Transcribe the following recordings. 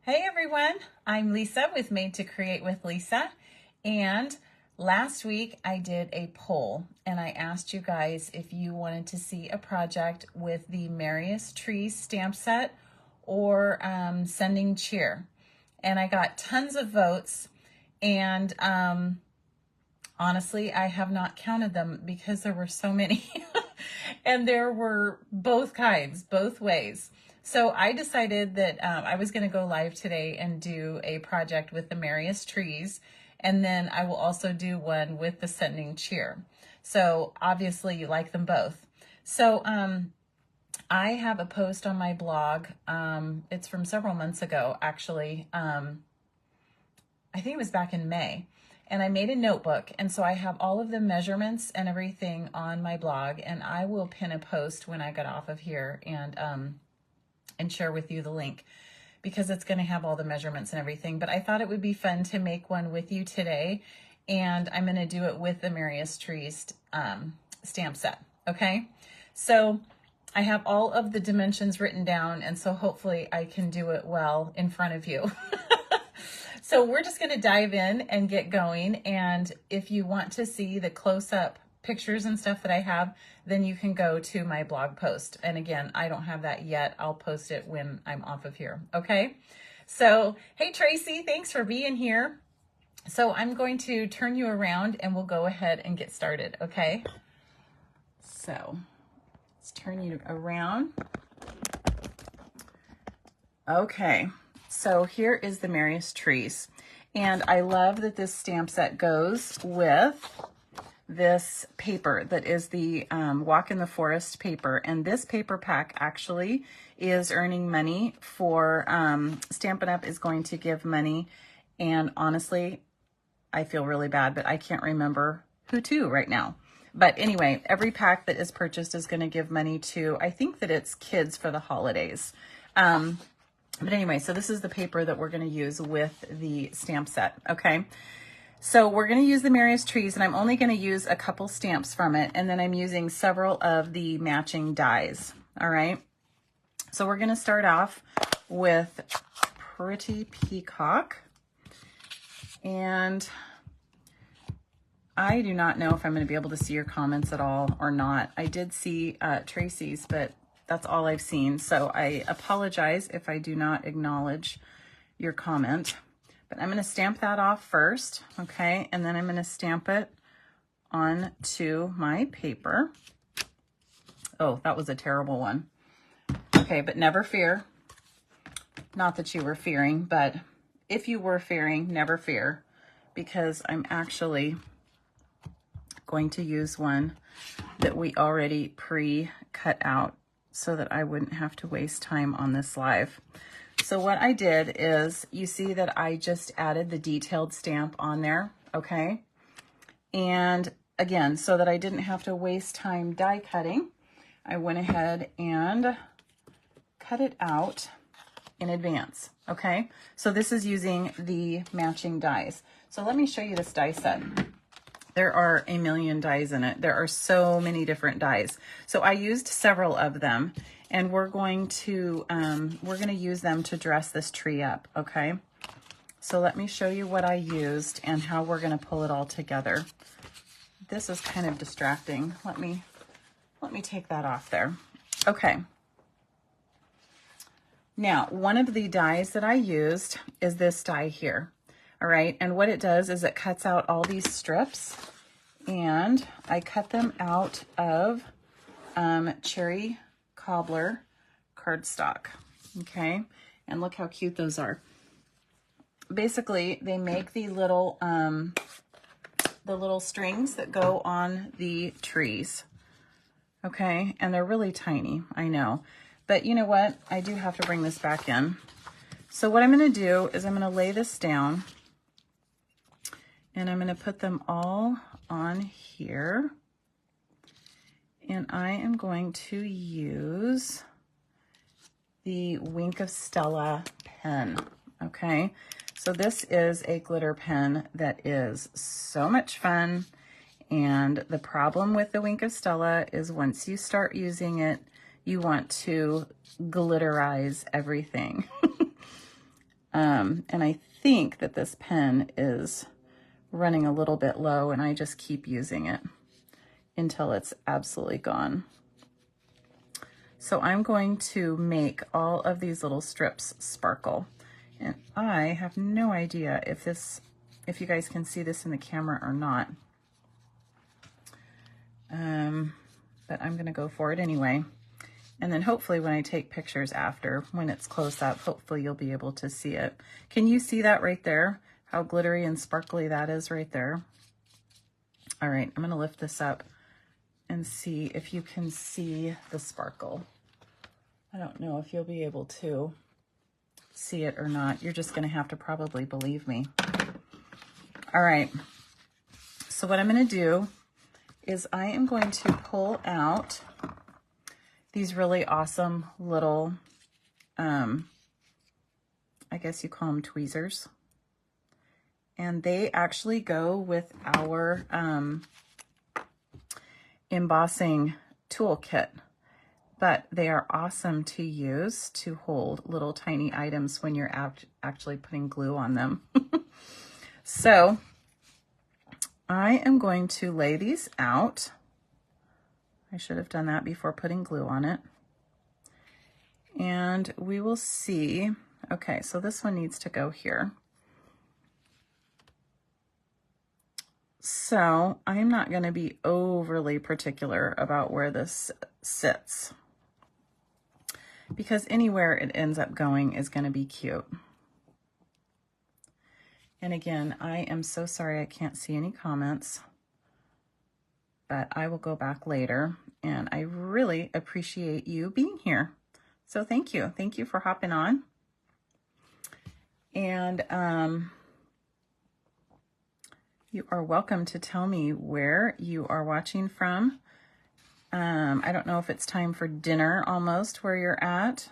Hey everyone, I'm Lisa with Made to Create with Lisa, and last week I did a poll and I asked you guys if you wanted to see a project with the Merriest Trees stamp set or Sending Cheer, and I got tons of votes, and honestly I have not counted them because there were so many and there were both kinds, both ways. So I decided that I was going to go live today and do a project with the Merriest Trees, and then I will also do one with the Sending Cheer. So obviously you like them both. So I have a post on my blog. It's from several months ago, actually. I think it was back in May. And I made a notebook, and so I have all of the measurements and everything on my blog, and I will pin a post when I get off of here and share with you the link, because it's going to have all the measurements and everything. But I thought it would be fun to make one with you today, and I'm going to do it with the Merriest Trees stamp set. Okay, so I have all of the dimensions written down, and so hopefully I can do it well in front of you. So we're just going to dive in and get going, and if you want to see the close-up pictures and stuff that I have, then you can go to my blog post. And again, I don't have that yet. I'll post it when I'm off of here. Okay. So, hey Tracy, thanks for being here. So I'm going to turn you around and we'll go ahead and get started. Okay. So let's turn you around. Okay. So here is the Merriest Trees. And I love that this stamp set goes with this paper that is the Walk in the Forest paper. And this paper pack actually is earning money for Stampin' Up is going to give money. And honestly, I feel really bad, but I can't remember who to right now. But anyway, every pack that is purchased is going to give money to, I think that it's kids for the holidays. But anyway, so this is the paper that we're going to use with the stamp set. Okay. So we're going to use the Merriest Trees, and I'm only going to use a couple stamps from it, and then I'm using several of the matching dies. All right. So we're going to start off with Pretty Peacock, and I do not know if I'm going to be able to see your comments at all or not. I did see Tracy's, but that's all I've seen. So I apologize if I do not acknowledge your comment. But I'm going to stamp that off first, okay? And then I'm going to stamp it onto my paper. Oh, that was a terrible one. Okay, but never fear. Not that you were fearing, but if you were fearing, never fear, because I'm actually going to use one that we already pre-cut out so that I wouldn't have to waste time on this live. So what I did is, you see that I just added the detailed stamp on there, okay? And again, so that I didn't have to waste time die cutting, I went ahead and cut it out in advance, okay? So this is using the matching dies. So let me show you this die set. There are a million dies in it. There are so many different dies. So I used several of them, and we're going to use them to dress this tree up, okay? So let me show you what I used and how we're going to pull it all together. This is kind of distracting. Let me take that off there. Okay. Now, one of the dies that I used is this die here. All right, and what it does is it cuts out all these strips, and I cut them out of cherry cobbler cardstock. Okay, and look how cute those are. Basically, they make the little strings that go on the trees. Okay, and they're really tiny, I know, but you know what? I do have to bring this back in. So what I'm going to do is I'm going to lay this down, and I'm going to put them all on here. And I am going to use the Wink of Stella pen. Okay, so this is a glitter pen that is so much fun. And the problem with the Wink of Stella is once you start using it, you want to glitterize everything. And I think that this pen is running a little bit low, and I just keep using it until it's absolutely gone. So I'm going to make all of these little strips sparkle. And I have no idea if you guys can see this in the camera or not. But I'm gonna go for it anyway. And then hopefully when I take pictures after, when it's close up, hopefully you'll be able to see it. Can you see that right there? How glittery and sparkly that is right there. All right, I'm gonna lift this up and see if you can see the sparkle. I don't know if you'll be able to see it or not. You're just gonna have to probably believe me. All right, so what I'm gonna do is I am going to pull out these really awesome little, I guess you call them tweezers. And they actually go with our embossing toolkit. But they are awesome to use to hold little tiny items when you're actually putting glue on them. So I am going to lay these out. I should have done that before putting glue on it. And we will see. Okay, so this one needs to go here. So I'm not going to be overly particular about where this sits, because anywhere it ends up going is going to be cute. And again, I am so sorry I can't see any comments, but I will go back later, and I really appreciate you being here. So thank you. Thank you for hopping on. And you are welcome to tell me where you are watching from. I don't know if it's time for dinner almost where you're at.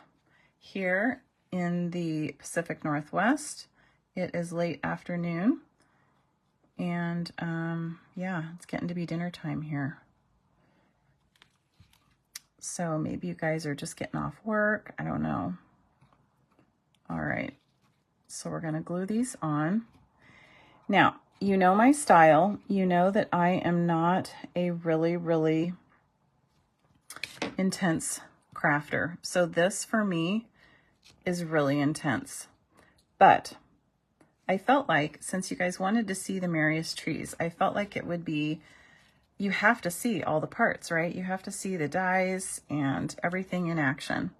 Here in the Pacific Northwest, it is late afternoon. And yeah, it's getting to be dinner time here. So maybe you guys are just getting off work. I don't know. All right. So we're going to glue these on. Now, you know my style. You know that I am not a really, really intense crafter. So this for me is really intense. But I felt like, since you guys wanted to see the Merriest Trees, I felt like it would be, you have to see all the parts, right? You have to see the dies and everything in action.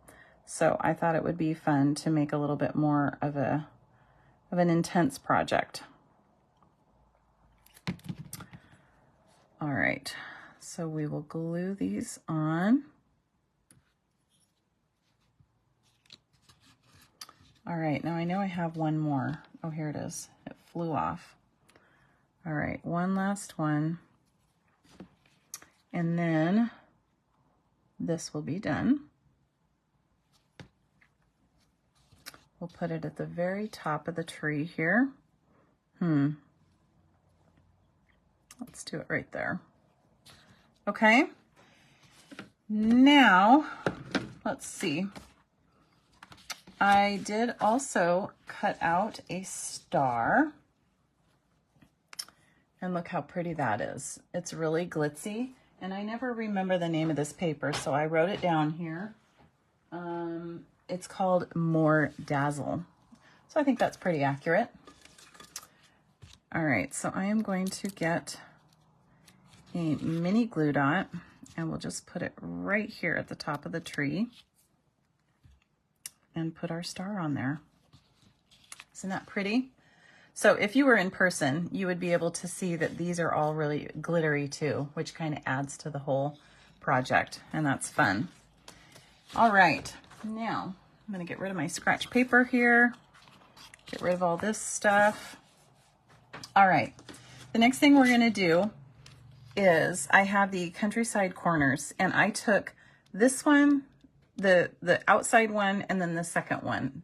So I thought it would be fun to make a little bit more of an intense project. All right, so we will glue these on. All right, now I know I have one more. Oh, here it is. It flew off. All right, one last one. And then this will be done. We'll put it at the very top of the tree here. Let's do it right there. Okay. Now, let's see. I did also cut out a star. And look how pretty that is. It's really glitzy. And I never remember the name of this paper, so I wrote it down here. It's called More Dazzle. So I think that's pretty accurate. All right, so I am going to get a mini glue dot, and we'll just put it right here at the top of the tree and put our star on there. Isn't that pretty? So if you were in person, you would be able to see that these are all really glittery too, which kind of adds to the whole project, and that's fun. All right, now I'm gonna get rid of my scratch paper here, get rid of all this stuff. All right, the next thing we're gonna do is I have the countryside corners, and I took this one, the outside one, and then the second one,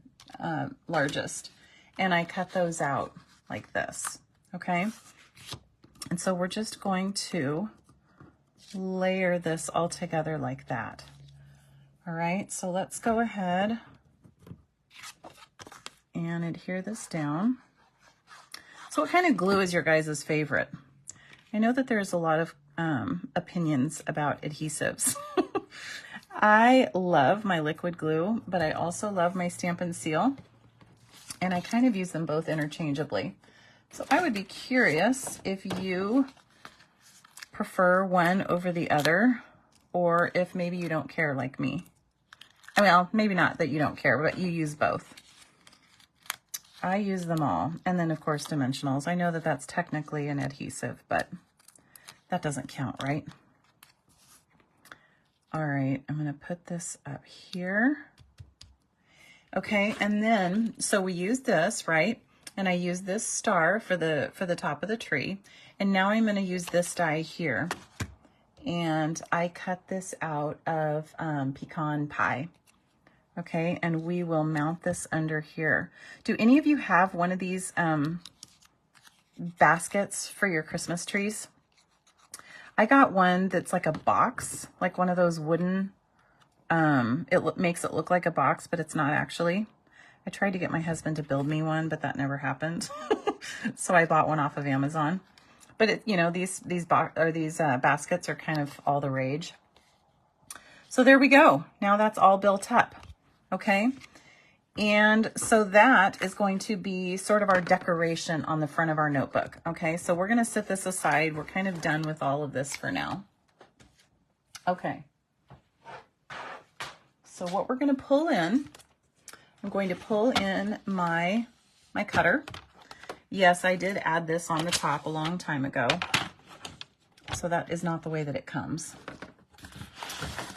largest, and I cut those out like this, okay? And so we're just going to layer this all together like that. All right, so let's go ahead and adhere this down. So what kind of glue is your guys' favorite? I know that there's a lot of opinions about adhesives. I love my liquid glue, but I also love my Stampin' Seal, and I kind of use them both interchangeably. So I would be curious if you prefer one over the other, or if maybe you don't care like me. Well, maybe not that you don't care, but you use both. I use them all. And then, of course, dimensionals. I know that that's technically an adhesive, but that doesn't count, right? All right, I'm going to put this up here. Okay, and then, so we use this, right? And I use this star for the top of the tree. And now I'm going to use this die here. And I cut this out of pecan pie. Okay, and we will mount this under here. Do any of you have one of these baskets for your Christmas trees? I got one that's like a box, like one of those wooden, it makes it look like a box, but it's not actually. I tried to get my husband to build me one, but that never happened. So I bought one off of Amazon. But it, you know, these baskets are kind of all the rage. So there we go. Now that's all built up. Okay. And so that is going to be sort of our decoration on the front of our notebook. Okay. So we're going to set this aside. We're kind of done with all of this for now. Okay. So what we're going to pull in, I'm going to pull in my cutter. Yes, I did add this on the top a long time ago. So that is not the way that it comes.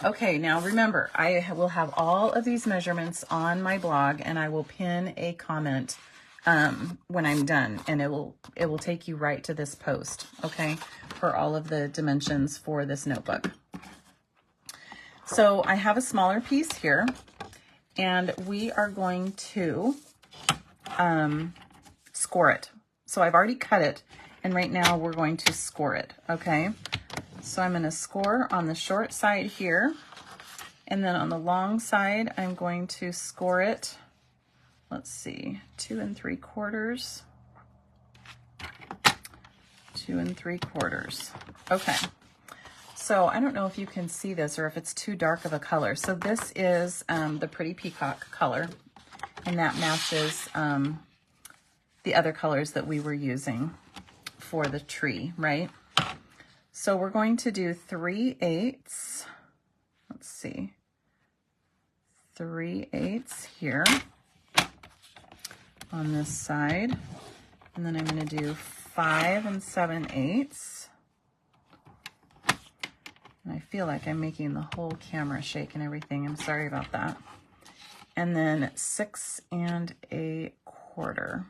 Okay, now remember, I will have all of these measurements on my blog, and I will pin a comment when I'm done, and it will take you right to this post, okay, for all of the dimensions for this notebook. So I have a smaller piece here, and we are going to score it. So I've already cut it, and right now we're going to score it, okay? So I'm going to score on the short side here, and then on the long side, I'm going to score it, let's see, 2 3/4. 2 3/4. Okay. So I don't know if you can see this or if it's too dark of a color. So this is the Pretty Peacock color, and that matches the other colors that we were using for the tree, right? So we're going to do 3/8. Let's see. 3/8 here on this side. And then I'm going to do 5 7/8. And I feel like I'm making the whole camera shake and everything. I'm sorry about that. And then 6 1/4.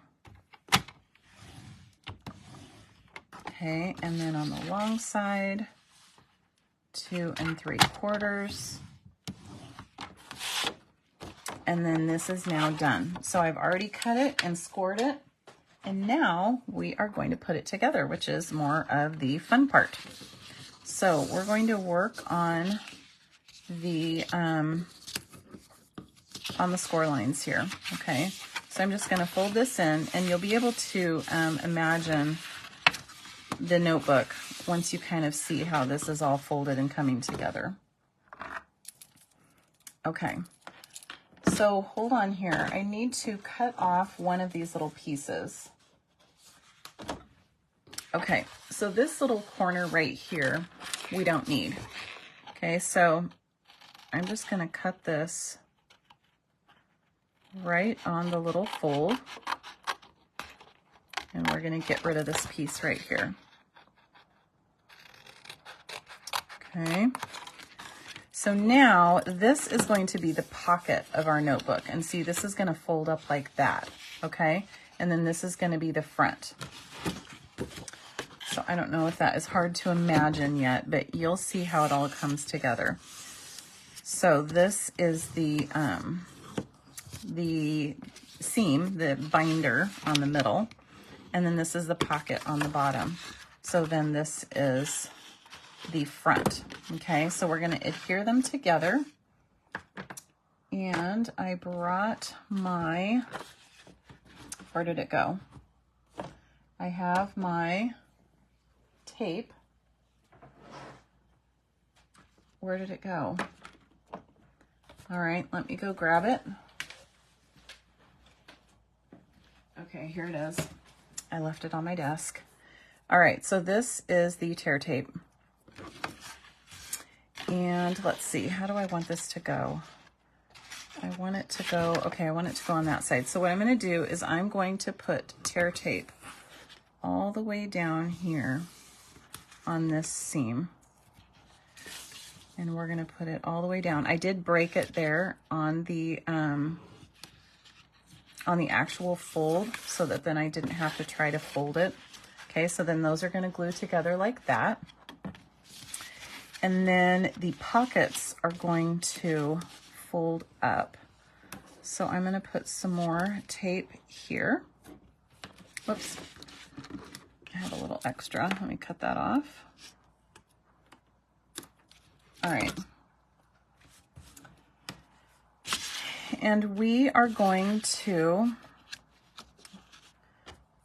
Okay, and then on the long side, 2 3/4. And then this is now done. So I've already cut it and scored it. And now we are going to put it together, which is more of the fun part. So we're going to work on the score lines here. Okay, so I'm just going to fold this in, and you'll be able to imagine the notebook once you kind of see how this is all folded and coming together. Okay, so hold on here. I need to cut off one of these little pieces. Okay, so this little corner right here, we don't need. Okay, so I'm just going to cut this right on the little fold, and we're going to get rid of this piece right here. Okay, so now this is going to be the pocket of our notebook, and see, this is going to fold up like that, okay? And then this is going to be the front. So I don't know if that is hard to imagine yet, but you'll see how it all comes together. So this is the seam, the binder on the middle, and then this is the pocket on the bottom. So then this is the front. Okay, so we're going to adhere them together. And I brought my Where did it go? I have my tape. Where did it go? All right, let me go grab it. Okay, here it is. I left it on my desk. All right, so this is the tear tape. And let's see, how do I want this to go? I want it to go, okay, I want it to go on that side. So what I'm going to do is I'm going to put tear tape all the way down here on this seam. And we're going to put it all the way down. I did break it there on the actual fold so that then I didn't have to try to fold it. Okay, so then those are going to glue together like that. And then the pockets are going to fold up. So I'm going to put some more tape here. Whoops, I have a little extra. Let me cut that off. All right. And we are going to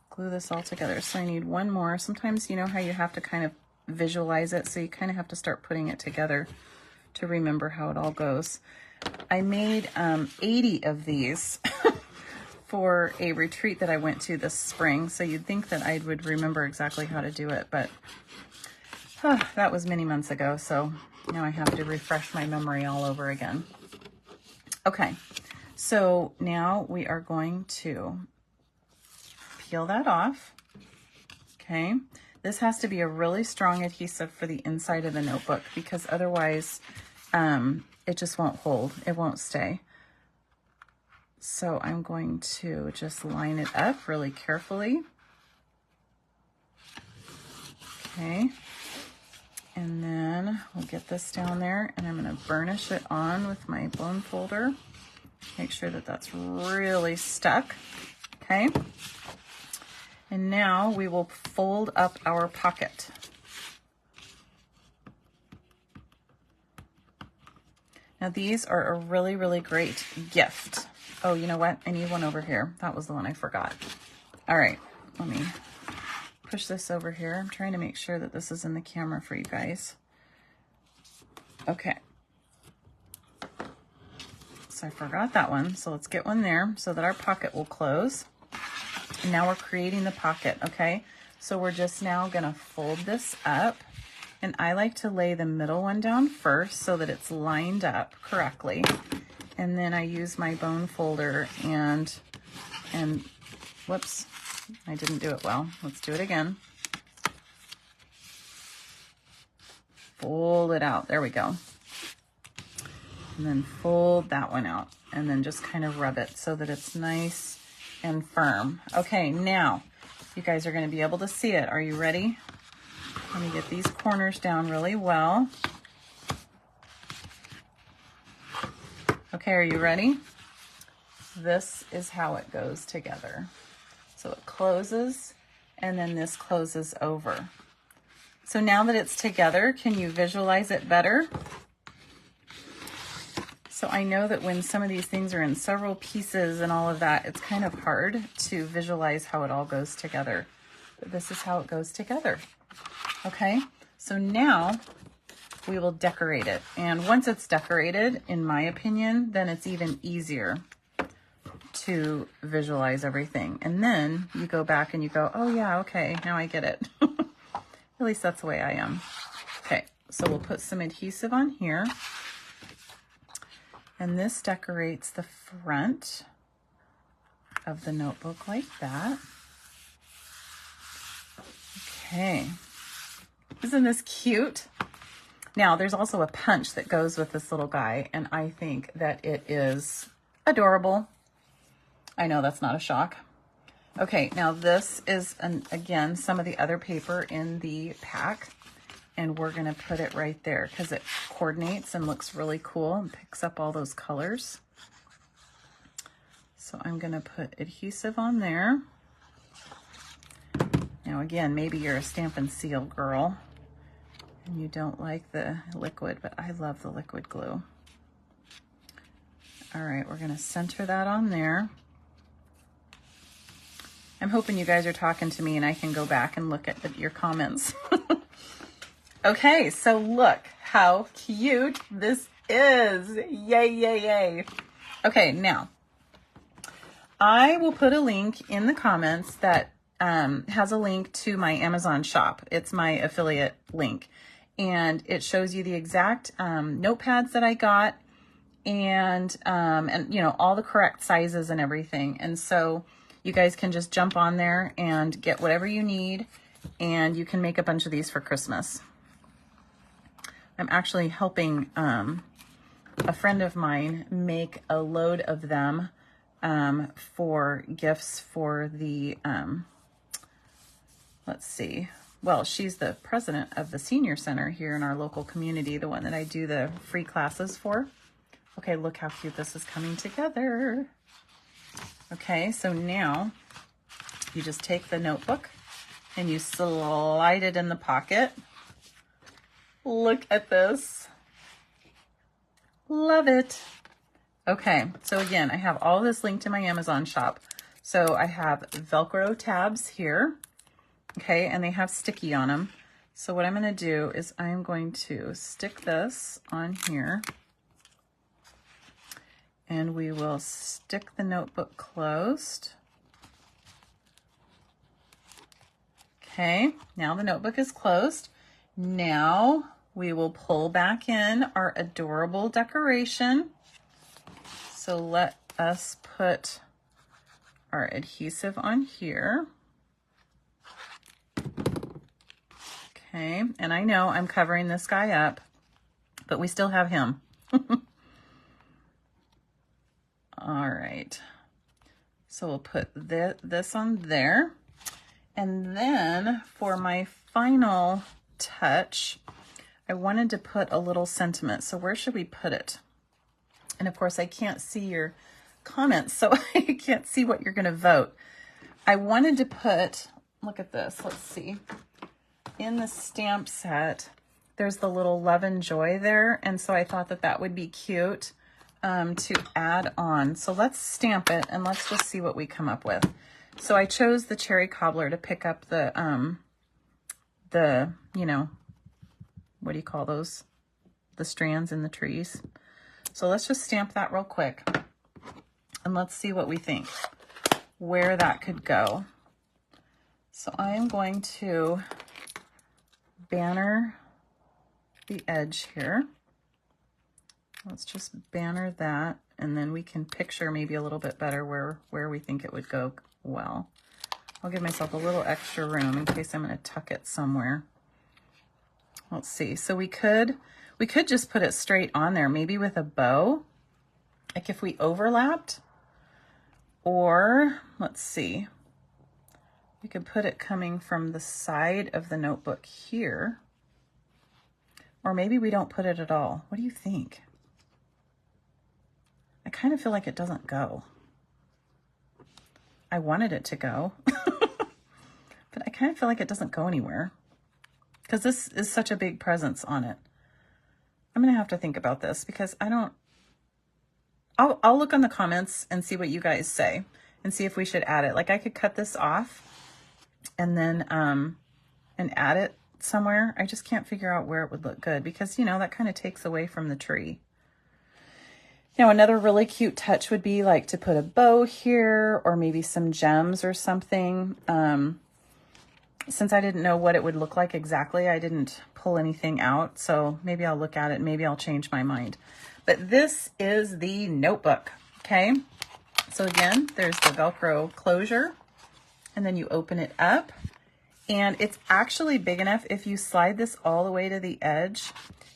glue this all together. So I need one more. Sometimes you know how you have to kind of visualize it, so you kind of have to start putting it together to remember how it all goes. I made 80 of these for a retreat that I went to this spring, so you'd think that I would remember exactly how to do it, but that was many months ago, so now I have to refresh my memory all over again. Okay, so now we are going to peel that off. Okay, this has to be a really strong adhesive for the inside of the notebook because otherwise it just won't hold, it won't stay. So I'm going to just line it up really carefully. Okay, and then we'll get this down there and I'm going to burnish it on with my bone folder. Make sure that that's really stuck. Okay, and now we will fold up our pocket. Now these are a really, really great gift. Oh, you know what? I need one over here. That was the one I forgot. All right, let me push this over here. I'm trying to make sure that this is in the camera for you guys. Okay. So I forgot that one. So let's get one there so that our pocket will close. And now we're creating the pocket, okay? So we're just now gonna fold this up. And I like to lay the middle one down first so that it's lined up correctly. And then I use my bone folder and whoops, I didn't do it well. Let's do it again. Fold it out, there we go. And then fold that one out and then just kind of rub it so that it's nice and firm. Okay, now you guys are gonna be able to see it. Are you ready? Let me get these corners down really well. Okay, are you ready? This is how it goes together. So it closes and then this closes over. So now that it's together, can you visualize it better? So I know that when some of these things are in several pieces and all of that, it's kind of hard to visualize how it all goes together. But this is how it goes together. Okay, so now we will decorate it. And once it's decorated, in my opinion, then it's even easier to visualize everything. And then you go back and you go, oh yeah, okay, now I get it. At least that's the way I am. Okay, so we'll put some adhesive on here. And this decorates the front of the notebook like that. Okay. Isn't this cute? Now, there's also a punch that goes with this little guy, and I think that it is adorable. I know that's not a shock. Okay, now this is, again, some of the other paper in the pack, and we're going to put it right there because it coordinates and looks really cool and picks up all those colors. So I'm going to put adhesive on there. Now, again, maybe you're a Stampin' Seal girl and you don't like the liquid, but I love the liquid glue. All right, we're going to center that on there. I'm hoping you guys are talking to me and I can go back and look at your comments. Okay, so look how cute this is. Yay, yay, yay. Okay, now I will put a link in the comments that has a link to my Amazon shop. It's my affiliate link, and it shows you the exact notepads that I got, and you know, all the correct sizes and everything. And so you guys can just jump on there and get whatever you need, and you can make a bunch of these for Christmas. I'm actually helping a friend of mine make a load of them for gifts for the, let's see, well, she's the president of the senior center here in our local community, the one that I do the free classes for. Okay, look how cute this is coming together. Okay, so now you just take the notebook and you slide it in the pocket. Look at this. Love it. Okay, so again, I have all this linked to my Amazon shop. So I have Velcro tabs here, okay, and they have sticky on them. So what I'm going to do is I'm going to stick this on here, and we will stick the notebook closed. Okay, now the notebook is closed. Now we will pull back in our adorable decoration. So let us put our adhesive on here. Okay, and I know I'm covering this guy up, but we still have him. All right, so we'll put this on there. And then for my final touch, I wanted to put a little sentiment. So where should we put it? And of course I can't see your comments, so I can't see what you're gonna vote. I wanted to put, look at this, let's see. In the stamp set, there's the little love and joy there. And so I thought that that would be cute to add on. So let's stamp it and let's just see what we come up with. So I chose the cherry cobbler to pick up the you know, what do you call those? The strands in the trees. So let's just stamp that real quick and let's see what we think, where that could go. So I am going to banner the edge here. Let's just banner that, and then we can picture maybe a little bit better where we think it would go well. I'll give myself a little extra room in case I'm going to tuck it somewhere. Let's see. So we could just put it straight on there, maybe with a bow, like if we overlapped, or let's see, we could put it coming from the side of the notebook here, or maybe we don't put it at all. What do you think? I kind of feel like it doesn't go. I wanted it to go, but I kind of feel like it doesn't go anywhere because this is such a big presence on it. I'm going to have to think about this because I'll look on the comments and see what you guys say and see if we should add it. Like I could cut this off and then, and add it somewhere. I just can't figure out where it would look good because, you know, that kind of takes away from the tree. Now, another really cute touch would be like to put a bow here or maybe some gems or something. Since I didn't know what it would look like exactly, I didn't pull anything out. So maybe I'll look at it. Maybe I'll change my mind. But this is the notebook, okay? So again, there's the Velcro closure, and then you open it up. And it's actually big enough, if you slide this all the way to the edge,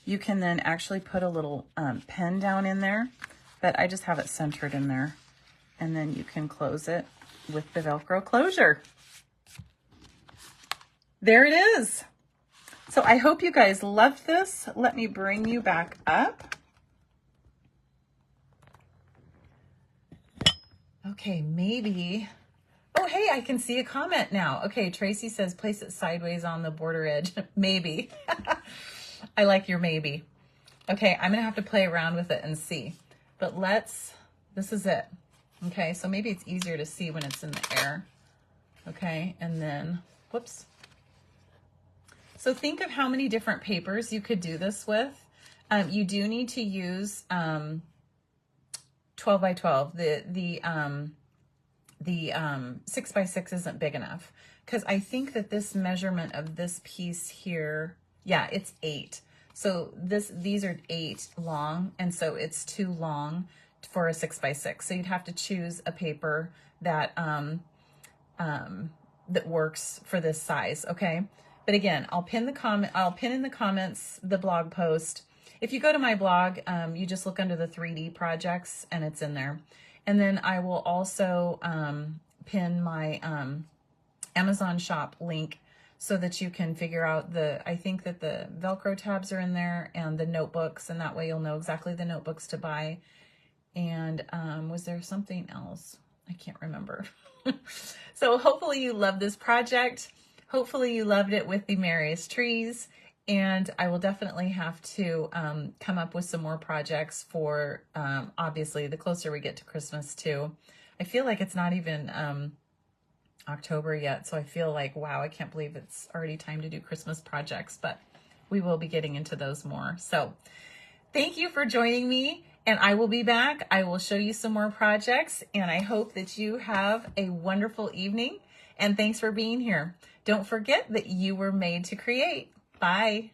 you can then actually put a little pen down in there, but I just have it centered in there. And then you can close it with the Velcro closure. There it is. So I hope you guys loved this. Let me bring you back up. Okay, maybe. Oh, hey, I can see a comment now. Okay, Tracy says place it sideways on the border edge. Maybe. I like your maybe. Okay, I'm going to have to play around with it and see. But this is it. Okay, so maybe it's easier to see when it's in the air. Okay, and then, whoops. So think of how many different papers you could do this with. You do need to use 12 by 12. The 6 by 6 isn't big enough, because I think that this measurement of this piece here, yeah, it's 8. So these are 8 long, and so it's too long for a 6 by 6. So you'd have to choose a paper that that works for this size. Okay. But again, I'll pin in the comments the blog post. If you go to my blog, you just look under the 3D projects and it's in there. And then I will also pin my Amazon shop link so that you can figure out I think that the Velcro tabs are in there and the notebooks, and that way you'll know exactly the notebooks to buy. And was there something else? I can't remember. So hopefully you love this project. Hopefully you loved it with the Merriest Trees. And I will definitely have to come up with some more projects for, obviously, the closer we get to Christmas too. I feel like it's not even October yet, so I feel like, wow, I can't believe it's already time to do Christmas projects, but we will be getting into those more. So thank you for joining me, and I will be back. I will show you some more projects, and I hope that you have a wonderful evening, and thanks for being here. Don't forget that you were made to create. Bye.